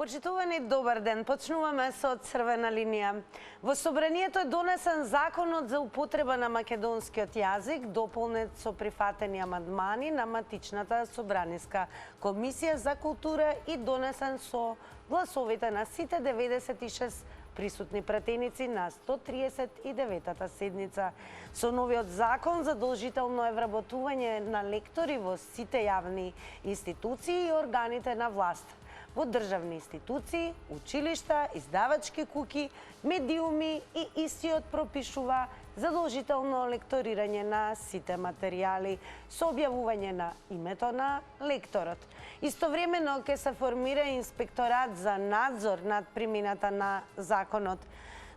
Почитувани, добар ден. Почнуваме со црвена линија. Во Собранието е донесен законот за употреба на македонскиот јазик, дополнет со прифатени амандмани на матичната Собраниска комисија за култура и донесен со гласовите на сите 96 присутни пратеници на 139-та седница. Со новиот закон задолжително е вработување на лектори во сите јавни институции и органите на власт, во државни институции, училишта, издавачки куќи, медиуми и истиот пропишува задолжително лекторирање на сите материјали со објавување на името на лекторот. Истовремено ќе се формира инспекторат за надзор над примината на законот.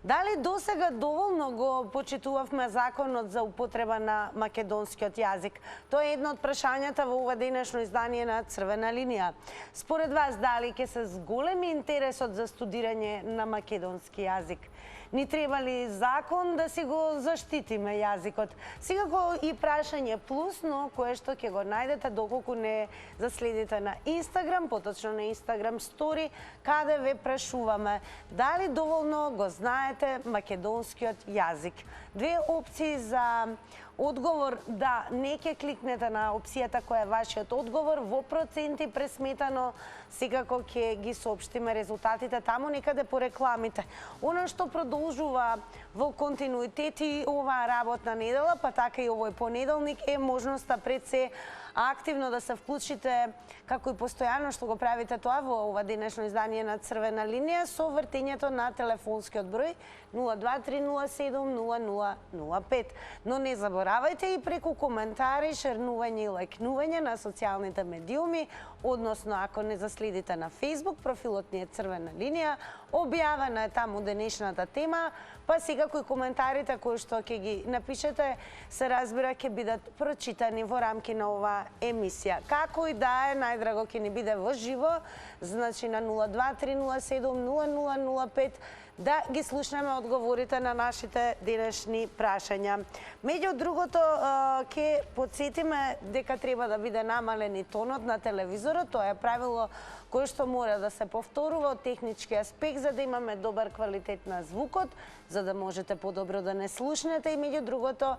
Дали досега доволно го почитувавме законот за употреба на македонскиот јазик? Тоа е едно од прашањата во ова денешно издание на Црвена линија. Според вас, дали ќе се зголеми интересот за студирање на македонски јазик? Ни треба ли закон да си го заштитиме јазикот? Секако и прашање плюс, но кое што ќе го најдете доколку не заследите на Инстаграм, поточно на Инстаграм стори, каде ве прашуваме дали доволно го знаете македонскиот јазик. Две опции за одговор: да, не ќе кликнете на опцијата која е вашиот одговор, во проценти пресметано, секако ќе ги соопштиме резултатите таму некаде по рекламите. Она што продолжува во континуитет и оваа работна недела, па така и овој понеделник, е можноста пред се активно да се вклучите, како и постојано што го правите тоа во ова денешно издание на Црвена линија, со вртењето на телефонскиот број 02-307-0005. Но не заборавајте и преку коментари, шернување и лајкнување на социјалните медиуми, односно ако не заследите на Facebook, профилот ни е Црвена линија, објавена е таму денешната тема, па секако и коментарите кои што ќе ги напишете, се разбира ќе бидат прочитани во рамки на оваа емисија. Како и да е, најдраго ќе ни биде во живо, значи на 02-307-0005, да ги слушнеме одговорите на нашите денешни прашања. Меѓу другото, ќе подсетиме дека треба да биде намален и тонот на телевизорот. Тоа е правило кое што мора да се повторува од технички аспект, за да имаме добар квалитет на звукот, за да можете подобро да не слушнете, и меѓу другото,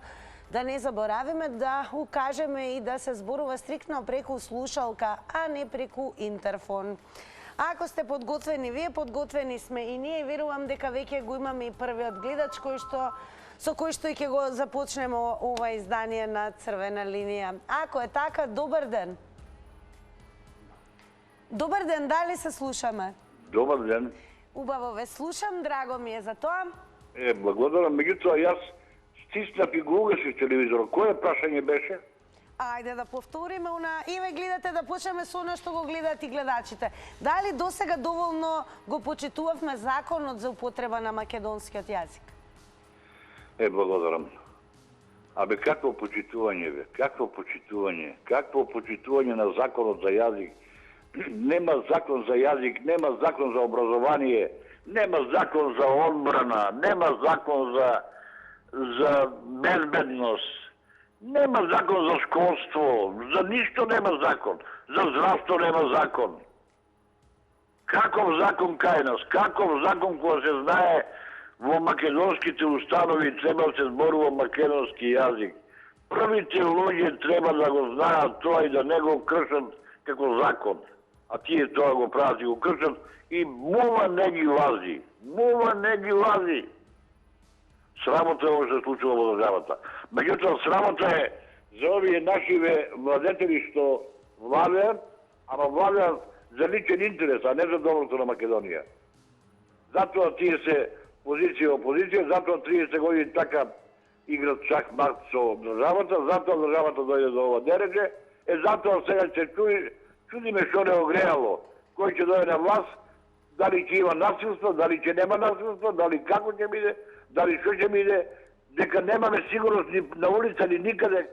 да не заборавиме да укажеме и да се зборува стриктно преку слушалка, а не преку интерфон. Ако сте подготвени вие, подготвени сме и ние. Верувам дека веќе го имаме и првиот гледач со кој што и ќе го започнеме ова издание на Црвена линија. Ако е така, добар ден. Добар ден, дали се слушаме? Добар ден. Убаво ве слушам, драго ми е за тоа. Благодарам, меѓутоа јас стиснав и го угасив телевизорот. Кое прашање беше? Ајде да повториме и ве гледате, да почнеме со она што го гледаат и гледачите. Дали досега доволно го почитувавме законот за употреба на македонскиот јазик? Благодарам. Абе, какво почитување, бе? Какво почитување? Какво почитување на законот за јазик? Нема закон за јазик, нема закон за образование, нема закон за одбрана, нема закон за безбедност, нема закон за школство, за ништо нема закон, за здравство нема закон. Каков закон кај нас? Каков закон кој се знае во македонските установи треба да се зборува македонски јазик? Првите луѓе треба да го знаат тоа и да не го кршат како закон. А тие тоа го прават и го кршат и мова не ги лази. Мова не ги лази. Срамота е ово што се случува во државата. Меѓутоа, срамота е за овие нашиве владетели што владеат, ама владеат за личен интерес, а не за доброто на Македонија. Затоа тие се позиција и опозиција, затоа 30 години така играт шах-мат со државата, затоа државата дојде до ова дередже, затоа сега се чудиме што не огреало. Кој ќе дојде на власт, дали ќе има насилство, дали ќе нема насилство, дали како ќе биде, дали што ќе биде, дека немаме сигурност ни на улица, ни никаде.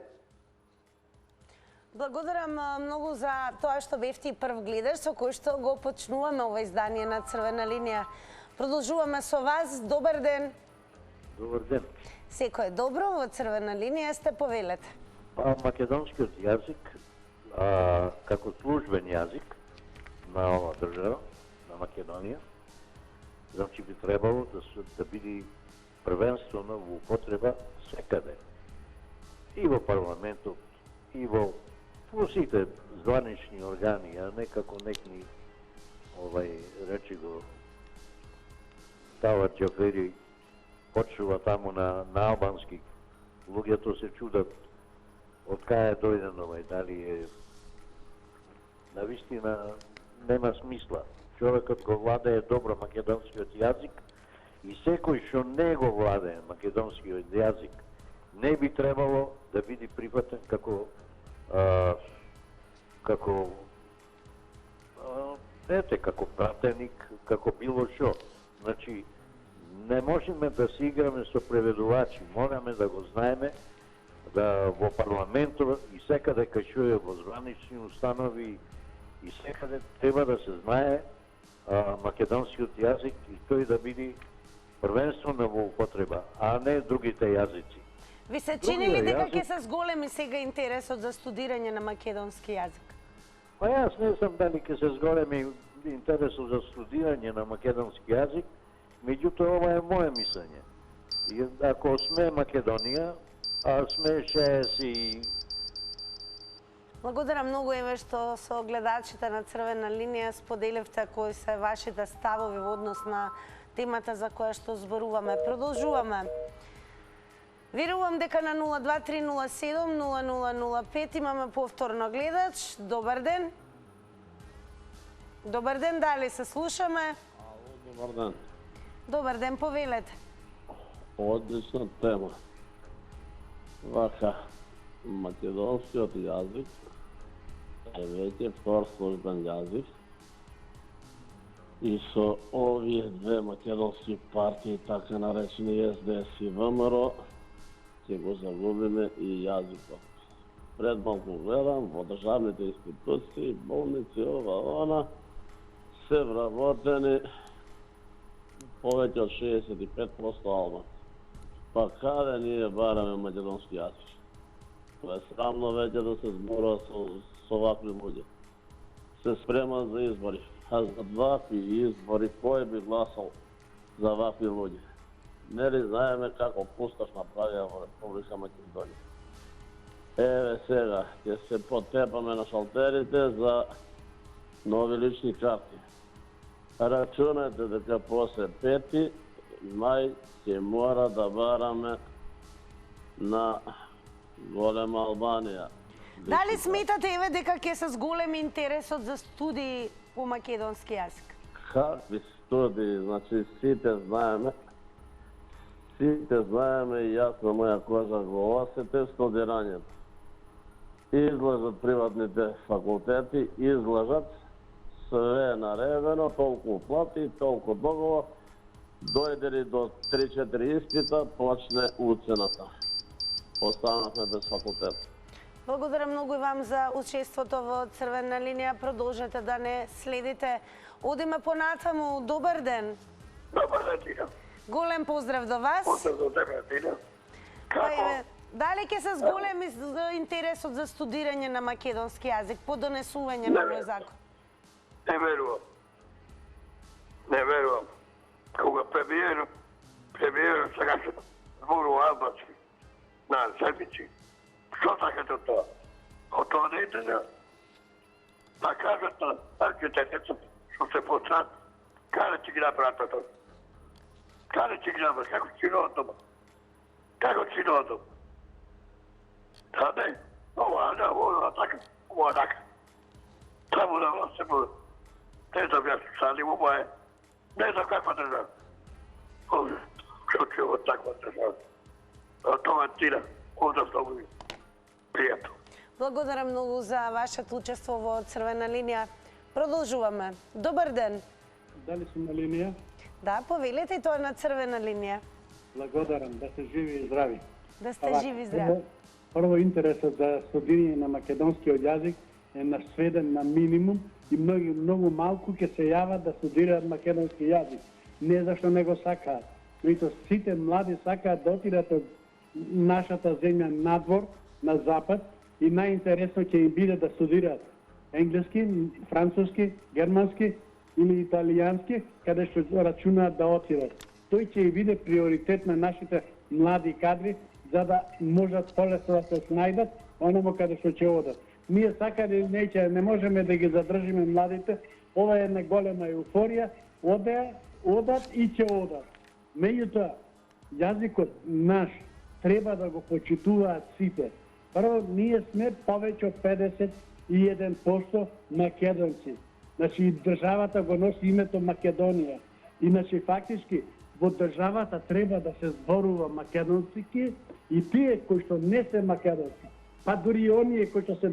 Благодарам многу за тоа што бевте и прв гледач, со кој што го почнуваме ова издание на Црвена линија. Продолжуваме со вас. Добар ден. Добар ден. Секој е добро, во Црвена линија сте, повелете. Македонскиот јазик, како службен јазик на ова држава, на Македонија, значи би требало да биде првенствено во употреба секаде. И во парламентот, и во сите званични органи, а не како некни речи го Тавар Џафери почува таму на албански. Луѓето се чудат од кај е дојден дали е навистина нема смисла. Човекот го владее добро македонскиот јазик и секој што не го владее македонскиот јазик не би требало да биде прифатен како како пратеник, како било што. Значи, не можеме да се играме со преведувачи, мораме да го знаеме да во парламентот и секаде кај што е во званични установи и секаде треба да се знае македонскиот јазик и тој да биде првенствено во употреба, а не другите јазици. Ви се чини ли дека ќе се зголеми сега интересот за студирање на македонски јазик? Па јас не знам дали ќе се зголеми интересот за студирање на македонски јазик, меѓутоа ова е моје мислење. И ако сме Македонија, а сме 60. Благодарам многу еве што со гледачите на Црвена линија споделивте кои се вашите ставови во однос на темата за која што зборуваме. Продолжуваме. Верувам дека на 02307-0005 имаме повторно гледач. Добар ден. Добар ден, дали се слушаме? Добар ден. Добар ден, повелете. Одлична тема. Вака, македонскиот јазик е веќе втор службен јазик и со овие две македонски партии, така наречени СДС и ВМРО, ќе го загубиме и јазикот. Пред малку гледам во државните институции, болници, ова, она, се вработени повеќе од 65% албанци. Па каде ние бараме македонски јазик? Тоа е срамно веќе да се зборува со вакви луѓе. Се спрема за избори. А за вакви избори кој би гласал за вакви луѓе? Нели знаеме како пусташ направија во Република Македонија? Еве сега, ќе се потепаме на шалтерите за нови лични карти. Рачунајте дека после 5 мај ќе мора да бараме на голема Албанија. Дали сметате еве дека ќе се зголеми интересот за студии по македонски јазик? Какви студии? Значи сите знаеме и јас на моја кожа го осетив студирањето. Излажат приватните факултети, излажат, све е наредено, толку плати, толку договор, дојде ли до 3-4 испита, почне уцената. Останахме без факултет. Благодарам многу и вам за учеството во Црвена линија. Продолжете да не следите. Одиме понатаму. Добар ден. Добар ден, Тина. Голем поздрав до вас. Поздрав до тебе, Тина. Како? Дали ќе се зголеми интересот за студирање на македонски јазик по донесување на овој закон? Не верувам. Не верувам. Кога премиерот сега се зборува албански на седмици. Што сакате од тоа? Од тоа не ете за... Па кажат на архитектите што се почнат, каде ќе ги направат тоа? Каде ќе ги направат? Како ќе идат дома? Како ќе идат дома? Да, не. Ова така. Таму да власт се буде. Не знам јас сали во моје. Не знам каква држава. Што ќе од таква држава? А тоа Тина, односно ви. Пријатно. Благодарам многу за вашето учество во Црвена линија. Продолжуваме. Добар ден. Дали сум на линија? Да, повелете и тоа на Црвена линија. Благодарам, да сте живи и здрави. Да сте живи и здрави. Прво интересот за студирање на македонскиот јазик е насведен на минимум и многу малку ќе се јават да студираат македонски јазик. Не зашто не го сакаат. Меѓутоа сите млади сакаат да отидат од нашата земја надвор, на запад, и најинтересно ќе им биде да студираат енглески, француски, германски или италијански, каде што рачунаат да отидат. Тој ќе и биде приоритет на нашите млади кадри, за да можат полесно да се снајдат ономо каде што ќе одат. Ние сакали не можеме да ги задржиме младите, ова е една голема еуфорија, одат и ќе одат. Меѓутоа, јазикот наш треба да го почитуваат сите. Прво, ние сме повеќе од 51% македонци. Значи, државата го носи името Македонија. Иначе, фактички, во државата треба да се зборува македонски и тие кои што не се македонци, па дури и оние кои што се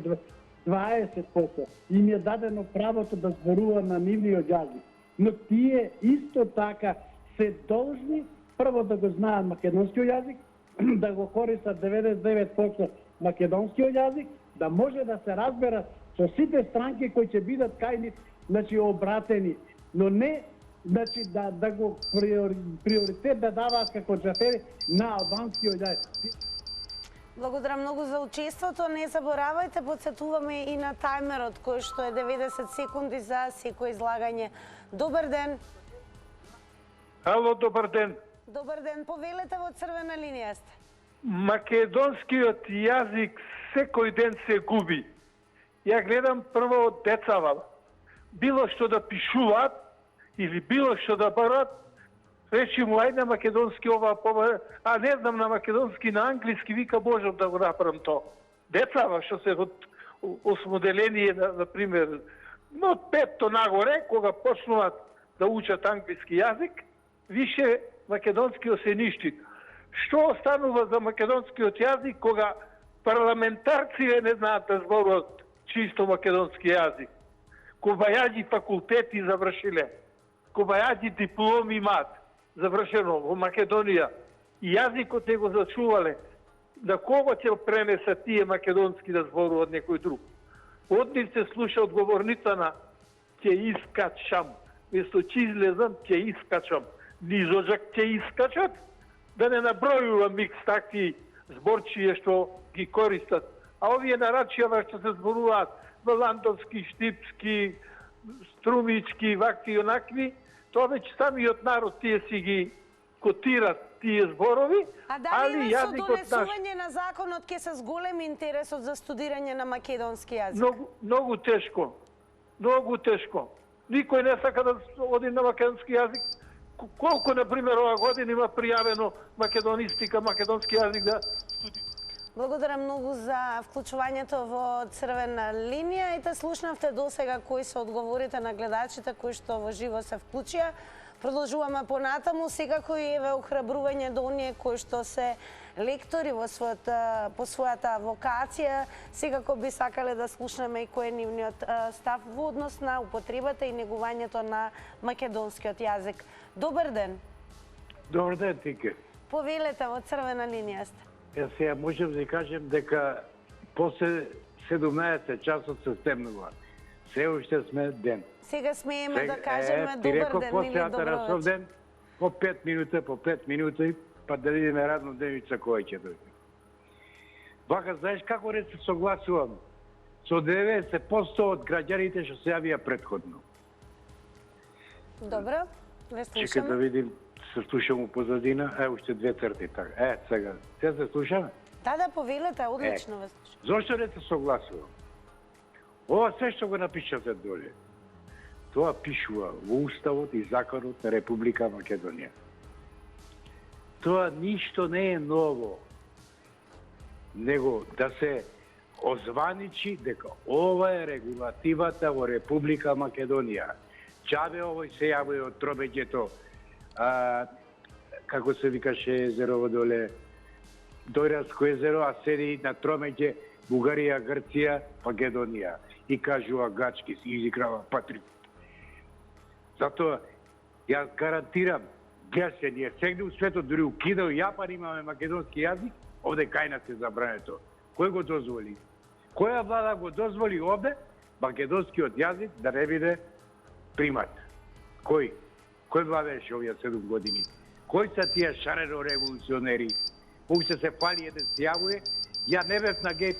20%, им е дадено правото да зборува на нивниот јазик. Но тие исто така се должни прво да го знаат македонскиот јазик, да го користат 99% македонскиот јазик, да може да се разберат со сите странки кои ќе бидат кај нив, значи обратени, но не значи да го приоритет да даваат како џафери на албанскиот јазик. Благодарам многу за учеството. Не заборавајте, подсетуваме и на тајмерот кој што е 90 секунди за секој излагање. Добар ден. Ало, добар ден. Добар ден, повелете во црвена линија сте. Македонскиот јазик секој ден се губи. Ја гледам прво од децава. Било што да пишуваат или било што да барат, речи му ајде на македонски ова, а не знам на македонски, на англиски, вика Божов да го направам то. Децава што се од осмоделение, на пример, од 5 нагоре, кога почнуваат да учат англиски јазик, више македонскиот се ништи. Што останува за македонскиот јазик кога парламентарци не знаат да зборуваат чисто македонски јазик? Кобајаѓи факултети завршиле, кобајаѓи дипломи имаат завршено во Македонија и јазикот не го зачувале. На кого ќе пренесат тие македонски да зборуваат некој друг? Од нив се слуша одговорница на ќе искачам, место ќе излезам ќе искачам. Низоđак ќе искачат, да не набројувам микс такви зборчија што ги користат. А овие нарачјава што се зборуваат Валандовски, Штипски, Струмички, вакви и онакви, тоа веќе самиот народ тие си ги котират тие зборови, а али јазикот наш... А дали донесување на законот ќе се зголем интересот за студирање на македонски јазик? Многу тешко. Многу тешко. Никој не сака да оди на македонски јазик. Колку, например, ова година има пријавено македонистика, македонски јазик да студира? Благодарам многу за вклучувањето во црвена линија и те слушнавте досега кои се одговорите на гледачите кои што во живо се вклучија. Продолжуваме понатаму, секако и еве охрабрување до оние кои што се лектори по својата вокација, секако би сакале да слушнеме и кој е нивниот став во однос на употребата и негувањето на македонскиот јазик. Добар ден. Добар ден, Тике. Повелете во црвена линија сте. Сега можем да кажем дека после 17 часот се стемнува. Се уште сме ден. Сега смееме да кажеме добар ден или добро ден, по 5 минути, па да видиме радно денница кој ќе дојде. Вака, знаеш како не се согласувам со 90% од граѓаните што се јавија предходно. Добро, ве слушаме. Чекай да видим, се слушам у позадина, уште 2 црти така. Сега, се слушаме? Да, повелете, одлично ве слушам. Зошто не се согласувам? Ова се што го напишате доле, тоа пишува во Уставот и Законот на Република Македонија. Тоа ништо не е ново, него да се озваничи дека ова е регулативата во Република Македонија. Чабе овој се јавува од тромеѓето, како се викаше езерово доле, Дојраско езеро, а седи на тромеѓе Бугарија, Грција, Македонија. И кажува гачки, изиграва патриот. Затоа, ја гарантирам, гледаше, ние сегде у светот, дури у Кина, и Јапан имаме македонски јазик, овде кај нас е забрането. Кој го дозволи? Која влада го дозволи овде македонскиот јазик да не биде примат? Кој? Кој владееше овие 7 години? Кој са тие шарено револуционери? Уште се фали еден се јавуе, ја не бев на геј.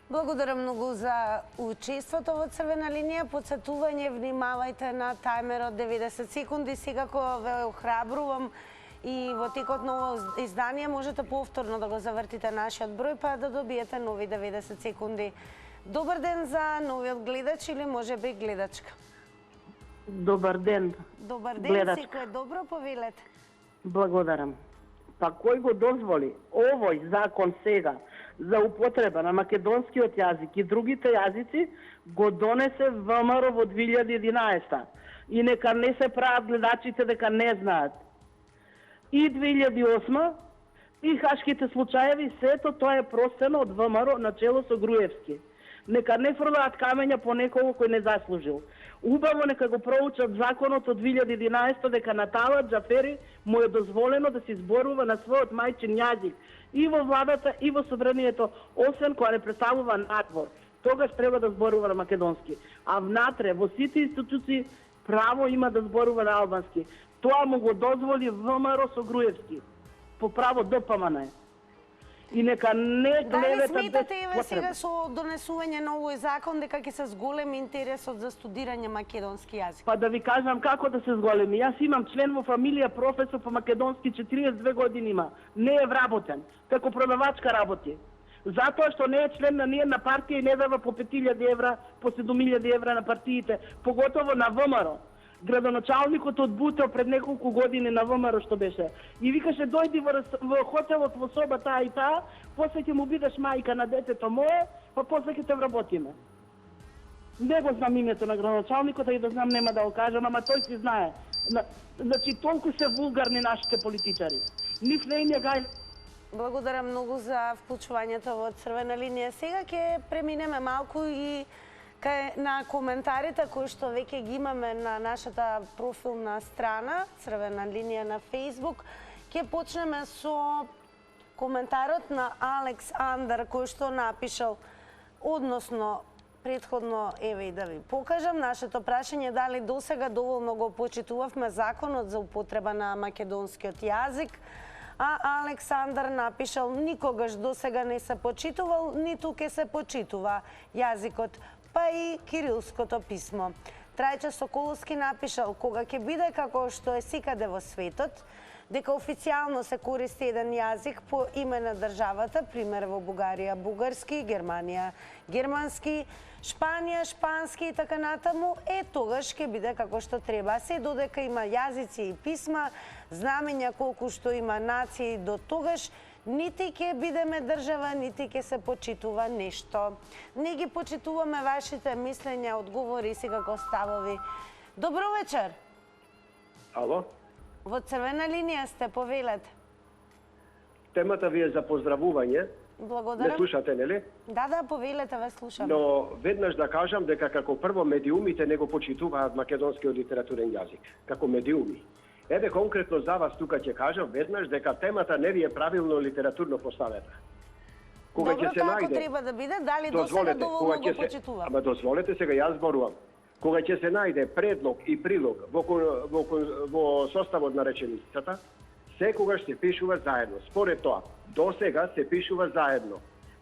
Благодарам многу за учеството во Црвена линија. Подсетување, внимавајте на тајмерот 90 секунди. Секако ве охрабрувам и во текот на ово издание можете повторно да го завртите нашиот број па да добиете нови 90 секунди. Добар ден за новиот гледач или можеби гледачка. Добар ден. Добар ден, гледачка. секој е добро, повелете. Благодарам. Па кој го дозволи овој закон сега за употреба на македонскиот јазик и другите јазици го донесе ВМРО во 2011. И нека не се прават гледачите дека не знаат. И 2008 и хашките случаеви, сето тоа е простено од ВМРО на чело со Груевски. Нека не фрлаат камења по некого кој не заслужил. Убаво нека го проучат законот од 2011 дека на Талат Џафери му е дозволено да се изборува на својот мајчин јазик и во владата и во собранието, освен кога не представува надвор. Тогаш треба да зборува на македонски. А внатре во сите институции право има да зборува на албански. Тоа му го дозволи ВМРО со Груевски. По право ДПМН. И нека не Дали клеветат сметате без еве потреба. сега со донесување на овој закон дека ќе се зголеми интересот за студирање македонски јазик? Па да ви кажам како да се зголеми. Јас имам член во фамилија, професор по македонски, 42 години има. Не е вработен. Како продавачка работи. Затоа што не е член на ниједна партија и не дава по 5000 евра, по 7000 евра на партиите, поготово на ВМРО. Градоначалникот од Бутел пред неколку години на ВМРО што беше. И викаше дојди во хотелот во соба таа и таа, после ќе му бидеш мајка на детето мое, па после ќе те вработиме. Не го знам името на градоначалникот, а и да знам нема да го кажам, ама тој си знае. Значи толку се вулгарни нашите политичари. Нив не им ја гај. Благодарам многу за вклучувањето во Црвена линија. Сега ќе преминеме малку и на коментарите кои што веќе ги имаме на нашата профилна страна, Црвена линија на Facebook. Ќе почнеме со коментарот на Алекс Андер, кој што напишал, односно, предходно, еве и да ви покажам, нашето прашање дали досега доволно го почитувавме законот за употреба на македонскиот јазик, а Александар напишал, никогаш досега не се почитувал, ниту ќе се почитува јазикот, па и кирилското писмо. Трајче Соколовски напишал, кога ќе биде како што е секаде во светот, дека официјално се користи еден јазик по име на државата, пример во Бугарија бугарски, Германија германски, Шпанија шпански и така натаму, тогаш ќе биде како што треба. Се додека има јазици и писма, знамења колку што има нации до тогаш, нити ќе бидеме држава, нити ќе се почитува нешто. Не ги почитуваме вашите мислења, одговори и секако ставови. Добро вечер. Ало? Во Црвена линија сте, повелете. Темата ви е за поздравување. Благодарам. Не слушате, нели? Да, повелете, ве слушам. Но веднаш да кажам дека како прво медиумите не го почитуваат македонскиот литературен јазик. Како медиуми. Еве конкретно за вас тука ќе кажам веднаш дека темата не ви е правилно литературно поставена. Кога добро, ќе се најде, треба да биде, дали досега доволно го почитувам? Ама дозволете сега, јас зборувам. Кога ќе се најде предлог и прилог во составот на реченицата, секогаш се пишува заедно. Според тоа, досега се пишува заедно.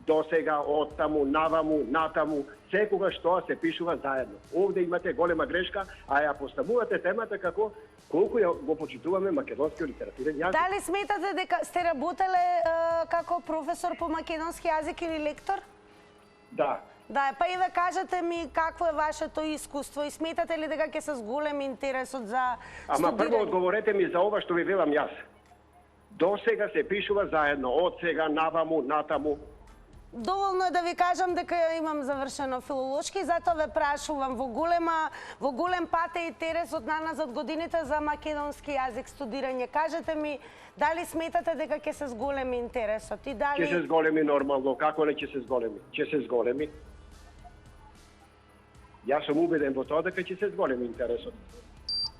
Досега, оттаму, наваму, натаму, секогаш тоа се пишува заедно. Овде имате голема грешка, а ја поставувате темата како колку ја го почитуваме македонскиот литературен јазик. Дали сметате дека сте работеле како професор по македонски јазик или лектор? Да. Да, па и да кажете ми какво е вашето искуство и сметате ли дека ќе се зголем интересот за студирање? Ама прво одговорете ми за ова што ви велам јас. Досега се пишува заедно, од сега, наваму, натаму. Доволно е да ви кажам дека имам завршено филолошки, затоа ве прашувам во голем пат е интересот на нас од годините за македонски јазик студирање. Кажете ми, дали сметате дека ќе се зголеми интересот и дали... Ќе се зголеми нормално, како не ќе се зголеми? Ќе се зголеми. Јас сум убеден во тоа дека ќе се зголеми интересот.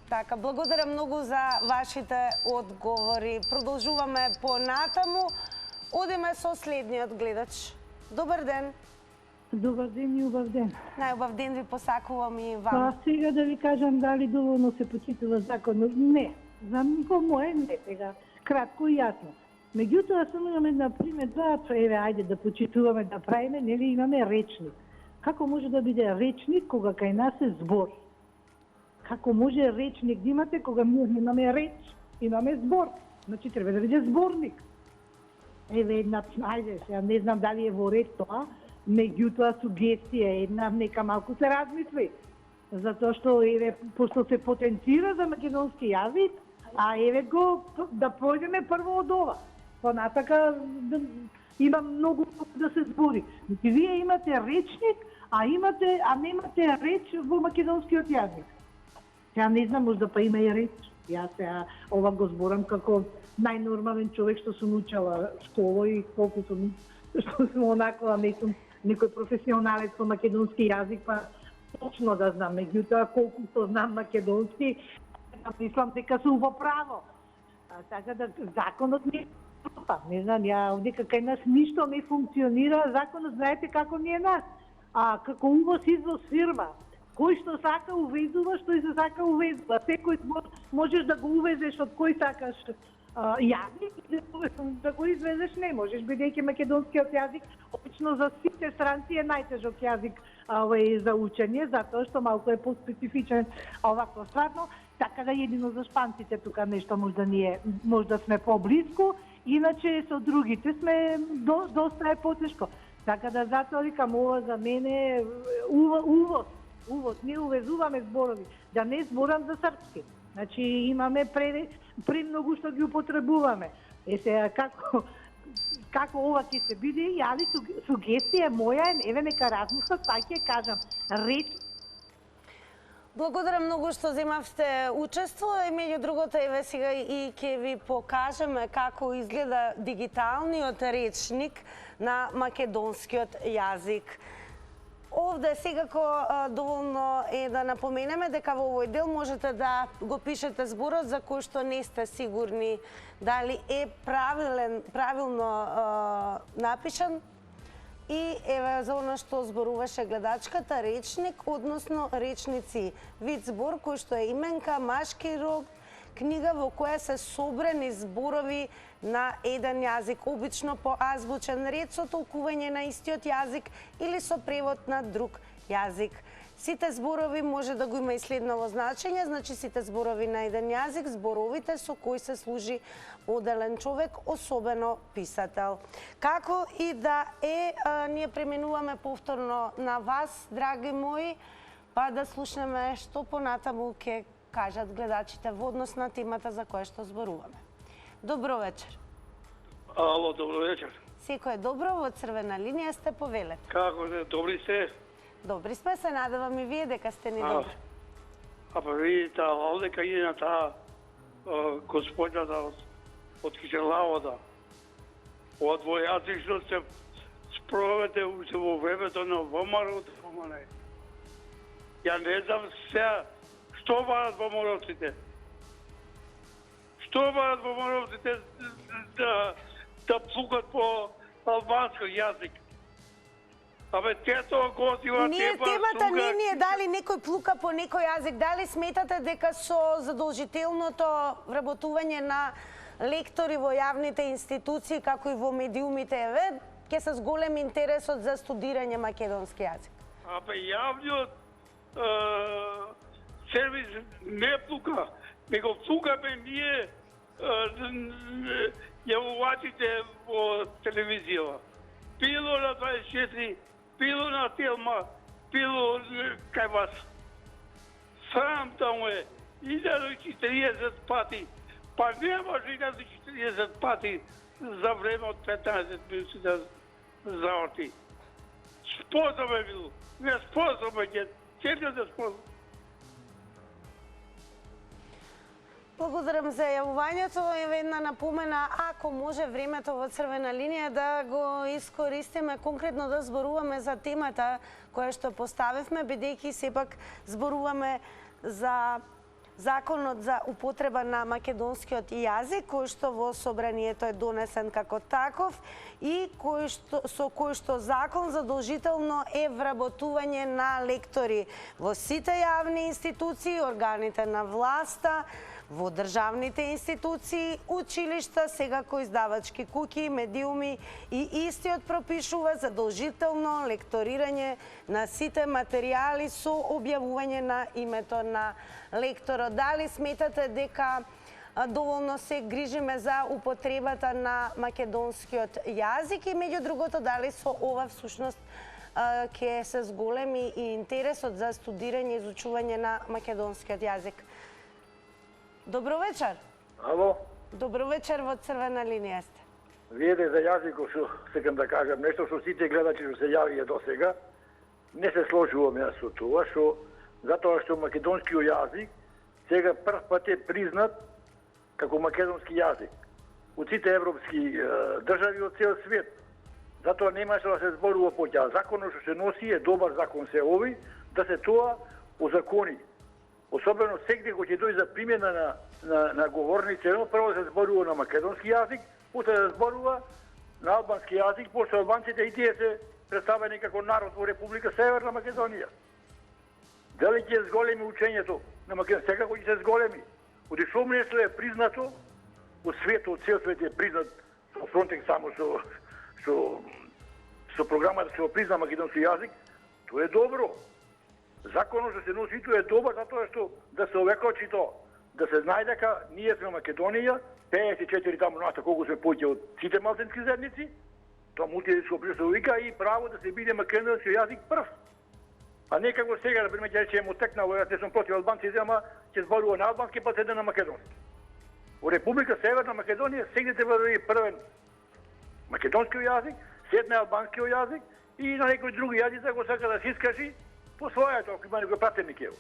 Така, благодарам многу за вашите одговори. Продолжуваме понатаму. Одиме со следниот гледач. Добар ден. Добар ден и убав ден. Најубав ден ви посакувам и вам. Па сега да ви кажам дали доволно се почитува законот. Не. За никој мое не сега. Кратко и јасно. Меѓутоа, само имаме една примедба, еве, ајде да почитуваме, да правиме, нели имаме речник. Како може да биде речник кога кај нас е збор? Како може речник да имате кога ние немаме реч, имаме збор? Значи треба да биде зборник. Еве една, ајде, сега не знам дали е во ред тоа, меѓутоа сугестија една, нека малку се размисли. Затоа што, еве, пошто се потенцира за македонски јазик, а еве го да појдеме прво од ова. Понатака има многу да се збори. Значи, вие имате речник, а немате реч во македонскиот јазик. Ја не знам, можда па има и реч. Јас сега ова го зборам како најнормален човек што сум учела школа и колку сум, што сум онаква, не сум некој професионалец по македонски јазик, па точно да знам. Меѓутоа, колку што знам македонски, мислам дека сум во право. Така да законот не не знам, ја овде кај нас ништо не функционира, законот знаете како ни е нас. А како увоз-извоз фирма, кој што сака увезува, што и се сака увезува. Секој можеш да го увезеш од кој сакаш јазик, да го извезеш не можеш, бидејќи македонскиот јазик обично за сите странци е најтежок јазик за учење, затоа што малку е поспецифичен овако стварно, така да едино за шпанците тука нешто можда сме поблиску, иначе со другите сме доста е потешко. Така да затоа викам ова за мене увоз, ние увезуваме зборови, да не зборам за српски. Значи имаме премногу што ги употребуваме. Сега како ова ќе се биде, јали сугестија моја, еве нека размислат, па ќе кажам реч. Благодарам многу што земавте учество и меѓу другото еве сега и ќе ви покажеме како изгледа дигиталниот речник на македонскиот јазик. Овде секако доволно е да напоменеме дека во овој дел можете да го пишете зборот за кој што не сте сигурни дали е правилно напишан. И еве за она што зборуваше гледачката, речник, односно речници, вид збор кој што е именка, машки род, книга во која се собрани зборови на еден јазик, обично по азбучен ред со толкување на истиот јазик или со превод на друг јазик. Сите зборови може да го има и следново значење, значи сите зборови на еден јазик, зборовите со кои се служи оделен човек, особено писател. Како и да е, ние преминуваме повторно на вас, драги мои, па да слушнеме што понатаму ќе кажат гледачите во однос на темата за која што зборуваме. Добро вечер. Ало, добро вечер. Секој е добро, во црвена линија сте, повелете. Како сте, добри сте? Добри сме, се надевам и вие дека сте ни добри. А па видите, овде кај една таа господјата од Киселавода, од двојазично се спроведе уште во времето на ВМРО, ја не знам сега што барат ВМРО-ците. Што барат ВМРО-ците да плукат по албански јазик. Абе, тето готива темата не ни е дали некој плука по некој јазик. Дали сметате дека со задолжителното вработување на лектори во јавните институции, како и во медиумите, еве, ќе се зголем интересот за студирање македонски јазик? Абе, јавниот сервис не плука, него плукаме ние јавувачите во телевизија. Било на 24, било на Телма, било кај вас. Срам таму е 1040 пати, па не може 1040 пати за време од 15 минути да заорти. Способен било, не способен е, чека да способен. Благодарам за јавувањето. Еве една напомена, ако може времето во црвена линија да го искористиме конкретно да зборуваме за темата која што поставивме, бидејќи сепак зборуваме за Законот за употреба на македонскиот јазик, кој што во собранието е донесен како таков и со кој што закон задолжително е вработување на лектори во сите јавни институции, органите на власта, во државните институции, училишта, секако издавачки куќи, медиуми и истиот пропишува задолжително лекторирање на сите материјали со објавување на името на лекторот. Дали сметате дека доволно се грижиме за употребата на македонскиот јазик и меѓу другото дали со ова всушност ќе се зголеми и интересот за студирање и изучување на македонскиот јазик? Добро вечер. Ало? Добро вечер, во црвена линија сте. Вие за јазикот што сакам да кажам нешто што сите гледачи што се јавија до сега, не се сложувам јас со тоа, што затоа што македонскиот јазик сега прв пат е признат како македонски јазик од сите европски држави од цел свет. Затоа нема што да се зборува по тоа. Законот што се носи е добар закон се овој, да се тоа озакони. Особено сегде кога ќе дојде за примена на говорници, прво се зборува на македонски јазик, после да зборува на албански јазик, после албанците и тие се представени како народ во Република Северна Македонија. Дали ќе зголеми учењето на македонски? Секако ќе се зголеми. Оди што нешто е признато од светот, цел свет е признат со Фронтекс, само со програмата што призна македонски јазик, тоа е добро. Законот што се носи тоа е добар затоа што да се овекочи тоа, да се знае дека ние сме Македонија, 54 таму нашта колку сме поќе од сите малцински заедници, тоа мултиетничко општество вика и право да се биде македонски јазик прв. А не како сега, да пример, ќе речеме отекнало, јас не сум против албанците, ама ќе зборува на албански, па седе на македонски. Во Република Северна Македонија сегде треба да е првен македонскиот јазик, след на албанскиот јазик и на некои други јазици ако сака да се искажи по својето, ако има некој пратеник ево.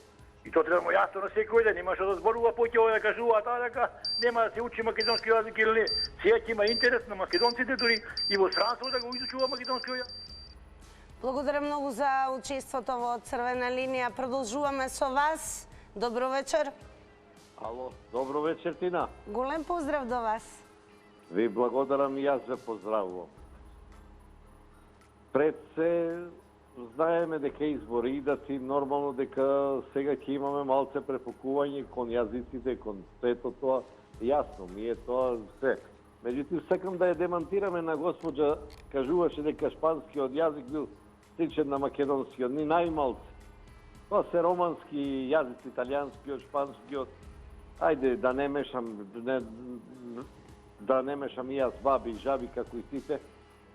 И тоа треба јасно на секој ден, нема што да зборува поќе овој да кажува таа дека нема да се учи македонски јазик или не. Сега ќе има интерес на македонците дури и во странство да го изучува македонскиот јазик. Благодарам многу за учеството во црвена линија. Продолжуваме со вас. Добро вечер. Ало, добро вечер, Тина. Голем поздрав до вас. Ви благодарам и јас ве поздравувам. Пред се знаеме дека избори идат и нормално дека сега ќе имаме малце префокување кон јазиците, кон сето тоа. Јасно ми е тоа се. Меѓутоа сакам да ја демантираме на госпоđа, кажуваше дека шпанскиот јазик бил сличен на македонскиот, ни најмалце. Тоа се романски јазици, италијанскиот, шпанскиот. Ајде да не мешам, да не мешам и јас баби и жаби како и сите.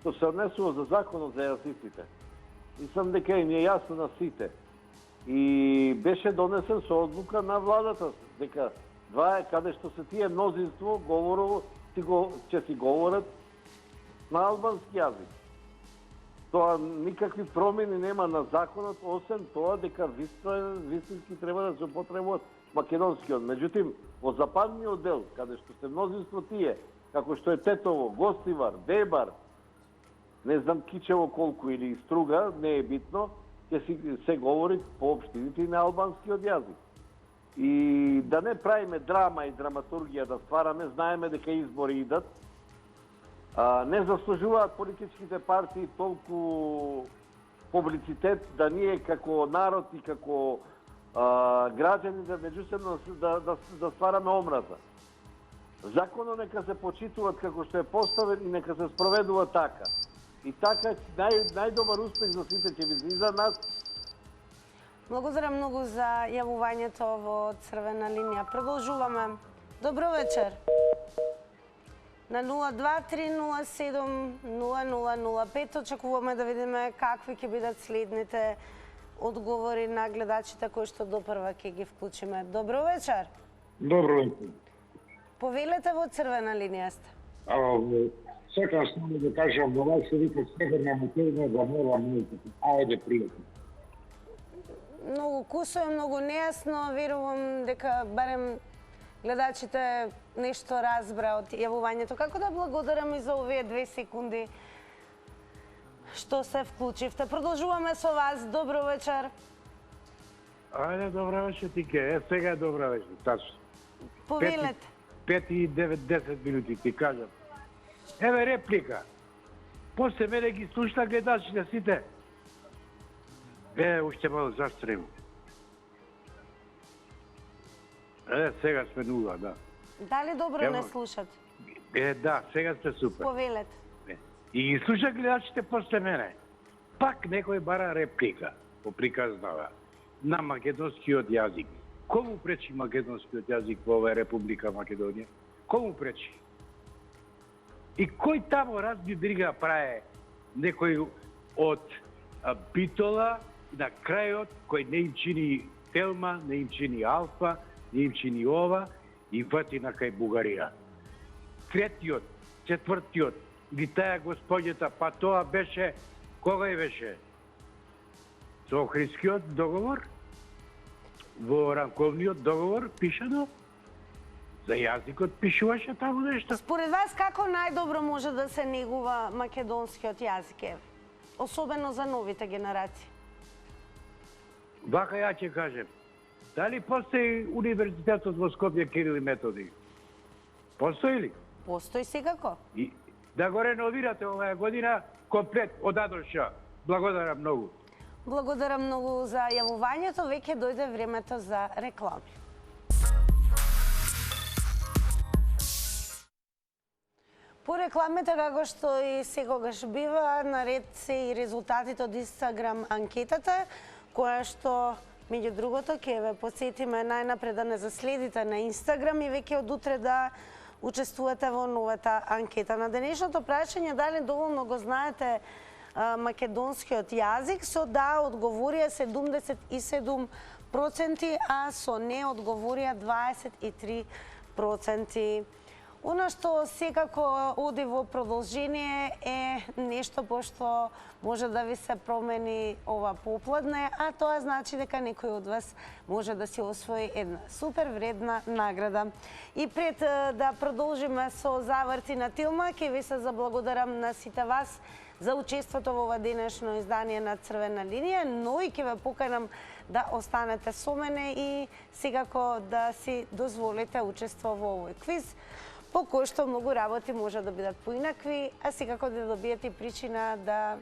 Тоа се однесува за законот за јазиците. Мислам дека им е јасно на сите. И беше донесен со одлука на владата дека два е каде што се тие мнозинство говорово ќе си говорат на албански јазик. Тоа никакви промени нема на законот, освен тоа дека вистински треба да се употребуваат македонскиот. Меѓутоа, во западниот дел, каде што се мнозинство тие, како што е Тетово, Гостивар, Бебар, не знам Кичево колку или Струга, не е битно, ќе се говори по општините на албанскиот јазик. И да не правиме драма и драматургија да ствараме, знаеме дека избори идат. Не заслужуваат политичките партии толку публицитет да ние како народ и како граѓани да меѓусебно да ствараме омраза. Законот нека се почитуваат како што е поставен и нека се спроведува така. И така најдобар успех за сите ќе ви за нас. Благодарам многу за јавувањето во црвена линија. Продолжуваме. Добро вечер. На 023070005 очекуваме да видиме какви ќе бидат следните одговори на гледачите кои што допрва ќе ги вклучиме. Добро вечер. Добро вечер. Повелете во црвена линија сте. Сакам само да кажам, во вас се вика Северна Македонија да мора музика. Ајде, пријатно. Многу кусо е, многу нејасно. Верувам дека барем гледачите нешто разбра од јавувањето. Како да благодарам и за овие 2 секунди што се вклучивте. Продолжуваме со вас. Добро вечер. Ајде, добро вечер, Тике. Сега е добро вечер, тачно. Повелете. 5 и 9-10 минути ти кажам. Еве реплика. После мене ги слушна гледачите сите. Уште мало застрем. Сега сме нула, да. Дали добро не слушат? Да, сега сте супер. Повелете. И ги слуша гледачите после мене. Пак некој бара реплика, поприказнава, на македонскиот јазик. Кому пречи македонскиот јазик во оваа Република Македонија? Кому пречи? И кој тамо разби брига праe некој од Битола на крајот, кој не им чини Телма, не им чини Алфа, не им чини ова, и вати на кај Бугарија. Третиот, четвртиот, ги таа господјата, па тоа беше, кога и беше? Со Охридскиот договор? Во ранковниот договор пишано? За јазикот пишуваше таму нешто? Според вас, како најдобро може да се негува македонскиот јазик? Особено за новите генерации. Вака ја ќе кажем. Дали постои универзитетот во Скопје Кирил и Методи? Постои ли? Постои секако. И да го реновирате оваа година комплет од А до Ш. Благодарам многу. Благодарам многу за јавувањето. Веќе дојде времето за реклами. По рекламите, како што и секогаш бива, наред се и резултатите од Инстаграм анкетата, која што, меѓу другото, ќе ве подсетиме најнапред да не заследите на Инстаграм и веќе од утре да учествувате во новата анкета. На денешното прашање дали доволно го знаете македонскиот јазик, со да одговорија 77%, а со не одговорија 23%. Оно што секако оди во продолжение е нешто пошто може да ви се промени ова попладне, а тоа значи дека некој од вас може да си освои една супер вредна награда. И пред да продолжиме со заврти на Тилма, ќе ви се заблагодарам на сите вас за учеството во ова денешно издание на Црвена линија, но и ќе ве поканам да останете со мене и секако да си дозволите учество во овој квиз, по кој што многу работи може да бидат поинакви, а секако да добиете причина да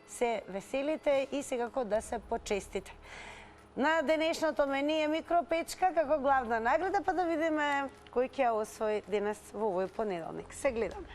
се веселите и секако да се почестите. На денешното мени е микропечка како главна награда, па да видиме кој ќе освои денес во овој понеделник. Се гледаме.